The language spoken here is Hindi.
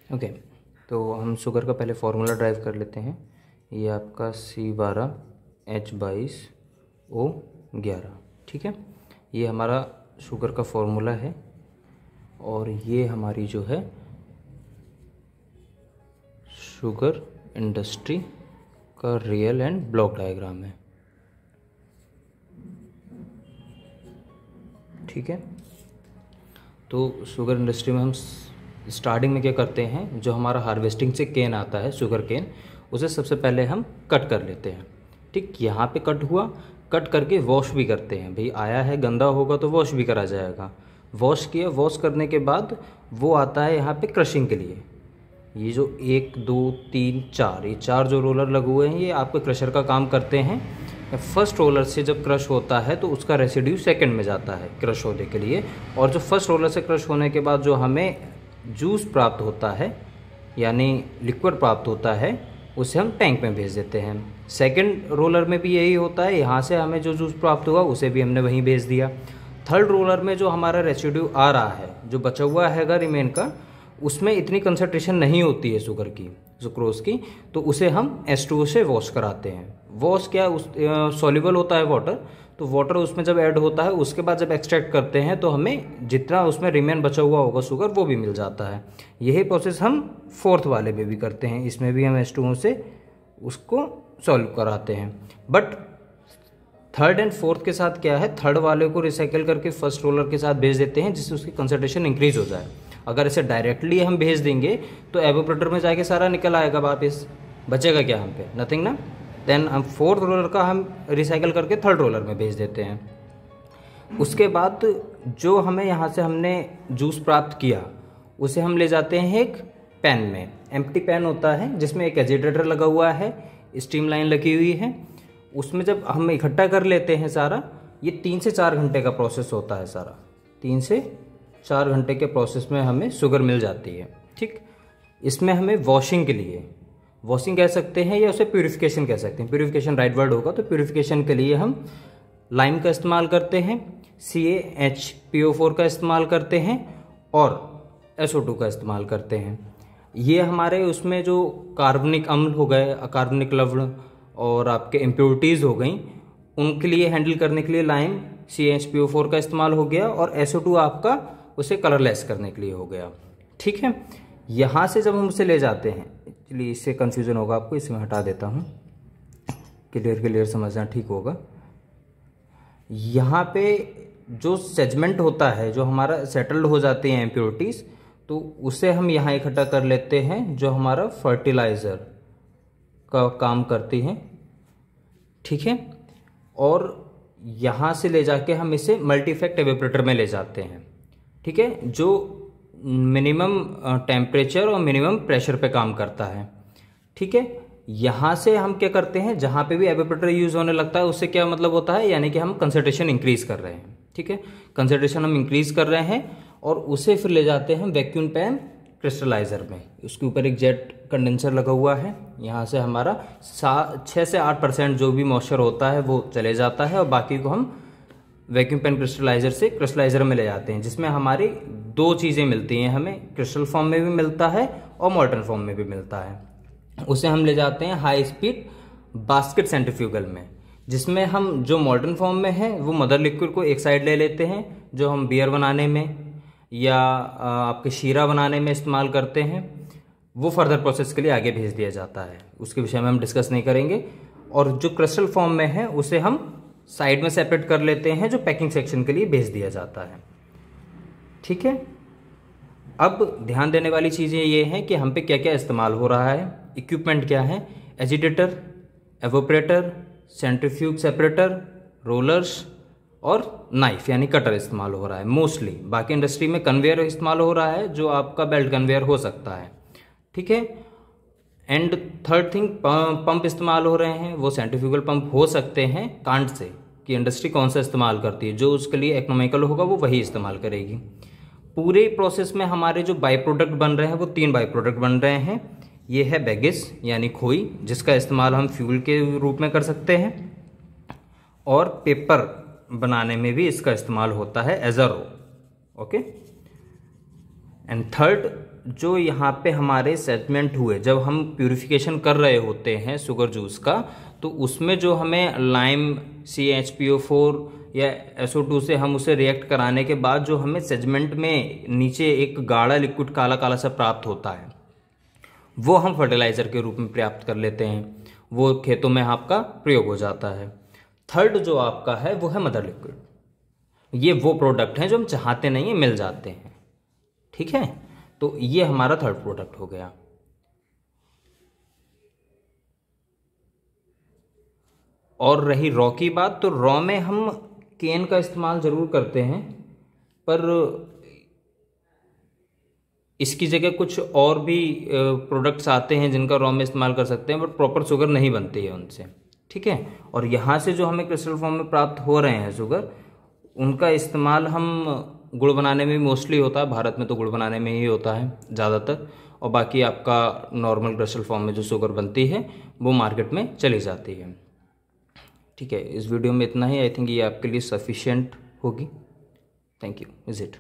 ओके, तो हम शुगर का पहले फार्मूला ड्राइव कर लेते हैं। ये आपका C12H22O11, ठीक है। ये हमारा शुगर का फार्मूला है और ये हमारी जो है शुगर इंडस्ट्री का रियल एंड ब्लॉक डायग्राम है, ठीक है। तो शुगर इंडस्ट्री में हम स्टार्टिंग में क्या करते हैं, जो हमारा हार्वेस्टिंग से केन आता है, शुगर केन, उसे सबसे पहले हम कट कर लेते हैं। ठीक, यहाँ पे कट हुआ, कट करके वॉश भी करते हैं। भाई आया है, गंदा होगा तो वॉश भी करा जाएगा। वॉश किया, वॉश करने के बाद वो आता है यहाँ पे क्रशिंग के लिए। ये जो 1 2 3 4 ये 4 जो रोलर लगे हुए हैं, ये आपके क्रशर का काम करते हैं। फर्स्ट रोलर से जब क्रश होता है तो उसका रेसिड्यू सेकंड में जाता है क्रश होने के लिए, और जो फर्स्ट रोलर से क्रश होने के बाद जो हमें जूस प्राप्त होता है, यानी लिक्विड प्राप्त होता है, उसे हम टैंक में भेज देते हैं। सेकंड रोलर में भी यही होता है, यहाँ से हमें जो जूस प्राप्त हुआ उसे भी हमने वहीं भेज दिया। थर्ड रोलर में जो हमारा रेसिड्यू आ रहा है, जो बचा हुआ हैगा रिमेन का, उसमें इतनी कंसंट्रेशन नहीं होती है शुगर की, सुक्रोज की, तो उसे हम H2O से वॉश कराते हैं। वॉश क्या, उस सॉल्युबल होता है वाटर, तो वाटर उसमें जब ऐड होता है, उसके बाद जब एक्सट्रैक्ट करते हैं तो हमें जितना उसमें रिमेन बचा हुआ होगा शुगर, वो भी मिल जाता है। यही प्रोसेस हम फोर्थ वाले में भी करते हैं। इसमें भी हम H2O से उसको सॉल्व कराते हैं। बट थर्ड एंड फोर्थ के साथ क्या है, थर्ड वाले को रिसाइकिल करके फर्स्ट रोलर के साथ भेज देते हैं, जिससे उसकी कंसंट्रेशन इंक्रीज हो जाए। अगर इसे डायरेक्टली हम भेज देंगे तो एवोपरेटर में जाके सारा निकल आएगा वापस, बचेगा क्या हम पे, नथिंग ना। देन हम फोर्थ रोलर का हम रिसाइकिल करके थर्ड रोलर में भेज देते हैं। उसके बाद जो हमें यहाँ से हमने जूस प्राप्त किया, उसे हम ले जाते हैं एक पैन में। एम्प्टी पैन होता है जिसमें एक एजिटेटर लगा हुआ है, स्टीम लाइन लगी हुई है। उसमें जब हम इकट्ठा कर लेते हैं सारा, ये 3 से 4 घंटे का प्रोसेस होता है सारा। 3 से 4 घंटे के प्रोसेस में हमें शुगर मिल जाती है, ठीक। इसमें हमें वॉशिंग के लिए, वॉशिंग कह सकते हैं या उसे प्यूरिफिकेशन कह सकते हैं, प्यूरिफिकेशन राइट वर्ड होगा, तो प्यूरिफिकेशन के लिए हम लाइम का इस्तेमाल करते हैं, CaHPO4 का इस्तेमाल करते हैं और SO2 का इस्तेमाल करते हैं। ये हमारे उसमें जो कार्बनिक अम्ल हो गए, अकार्बनिक लवण और आपके इम्प्योरिटीज़ हो गई, उनके लिए हैंडल करने के लिए लाइम CaHPO4 का इस्तेमाल हो गया, और SO2 आपका उसे कलरलेस करने के लिए हो गया, ठीक है। यहाँ से जब हम उसे ले जाते हैं, चलिए इससे कन्फ्यूज़न होगा आपको, इसे मैं हटा देता हूँ, क्लियर समझना ठीक होगा। यहाँ पे जो सेजमेंट होता है, जो हमारा सेटल्ड हो जाते हैं इम्प्योरिटीज़, तो उसे हम यहाँ इकट्ठा कर लेते हैं, जो हमारा फर्टिलाइज़र का काम करती हैं, ठीक है। और यहाँ से ले जाके हम इसे मल्टी इफेक्ट एवेपोरेटर में ले जाते हैं, ठीक है, जो मिनिमम टेम्परेचर और मिनिमम प्रेशर पे काम करता है, ठीक है। यहाँ से हम क्या करते हैं, जहाँ पे भी एवेपोरेटर यूज़ होने लगता है, उससे क्या मतलब होता है, यानी कि हम कंसंट्रेशन इंक्रीज कर रहे हैं, ठीक है। कंसंट्रेशन हम इंक्रीज कर रहे हैं और उसे फिर ले जाते हैं वैक्यूम पैन क्रिस्टलाइज़र में। उसके ऊपर एक जेट कंडेंसर लगा हुआ है, यहाँ से हमारा 6 से 8% जो भी मॉइस्चर होता है वो चले जाता है, और बाकी को हम वैक्यूम पैन क्रिस्टलाइज़र से क्रिस्टलाइज़र में ले जाते हैं, जिसमें हमारी 2 चीज़ें मिलती हैं हमें, क्रिस्टल फॉर्म में भी मिलता है और मॉल्टन फॉर्म में भी मिलता है। उसे हम ले जाते हैं हाई स्पीड बास्केट सेंट्रीफ्यूगल में, जिसमें हम जो मॉल्टन फॉर्म में है वो मदर लिक्विड को एक साइड ले लेते हैं, जो हम बियर बनाने में या आपके शीरा बनाने में इस्तेमाल करते हैं, वो फर्दर प्रोसेस के लिए आगे भेज दिया जाता है, उसके विषय में हम डिस्कस नहीं करेंगे। और जो क्रिस्टल फॉर्म में है उसे हम साइड में सेपरेट कर लेते हैं, जो पैकिंग सेक्शन के लिए भेज दिया जाता है, ठीक है। अब ध्यान देने वाली चीज़ें ये हैं कि हम पे क्या क्या इस्तेमाल हो रहा है, इक्विपमेंट क्या है, agitator, evaporator, centrifuge separator, rollers और नाइफ यानी कटर इस्तेमाल हो रहा है मोस्टली। बाकी इंडस्ट्री में कन्वेयर इस्तेमाल हो रहा है, जो आपका बेल्ट कन्वेयर हो सकता है, ठीक है। एंड थर्ड थिंग, पंप इस्तेमाल हो रहे हैं, वो सेंट्रीफ्यूगल पंप हो सकते हैं, कांट से कि इंडस्ट्री कौन सा इस्तेमाल करती है, जो उसके लिए इकोनॉमिकल होगा वो वही इस्तेमाल करेगी। पूरे प्रोसेस में हमारे जो बाई प्रोडक्ट बन रहे हैं वो 3 बाई प्रोडक्ट बन रहे हैं। ये है बेगिस यानी खोई, जिसका इस्तेमाल हम फ्यूल के रूप में कर सकते हैं, और पेपर बनाने में भी इसका इस्तेमाल होता है as a row, okay. And third जो यहाँ पे हमारे सेटलमेंट हुए, जब हम प्यूरिफिकेशन कर रहे होते हैं शुगर जूस का, तो उसमें जो हमें लाइम CH2PO4 या SO2 से हम उसे रिएक्ट कराने के बाद जो हमें सेगमेंट में नीचे एक गाढ़ा लिक्विड काला काला सा प्राप्त होता है, वो हम फर्टिलाइज़र के रूप में प्राप्त कर लेते हैं, वो खेतों में आपका प्रयोग हो जाता है। थर्ड जो आपका है वो है मदर लिक्विड। ये वो प्रोडक्ट हैं जो हम चाहते नहीं है, मिल जाते हैं, ठीक है। तो ये हमारा थर्ड प्रोडक्ट हो गया। और रही रॉ की बात, तो रॉ में हम केन का इस्तेमाल ज़रूर करते हैं, पर इसकी जगह कुछ और भी प्रोडक्ट्स आते हैं जिनका रॉ में इस्तेमाल कर सकते हैं, बट प्रॉपर शुगर नहीं बनती है उनसे, ठीक है। और यहाँ से जो हमें क्रिस्टल फॉर्म में प्राप्त हो रहे हैं शुगर, उनका इस्तेमाल हम गुड़ बनाने में मोस्टली होता है। भारत में तो गुड़ बनाने में ही होता है ज़्यादातर, और बाकी आपका नॉर्मल क्रिस्टल फॉर्म में जो शुगर बनती है वो मार्केट में चली जाती है, ठीक है। इस वीडियो में इतना ही। आई थिंक ये आपके लिए सफिशिएंट होगी। Thank you. Is it.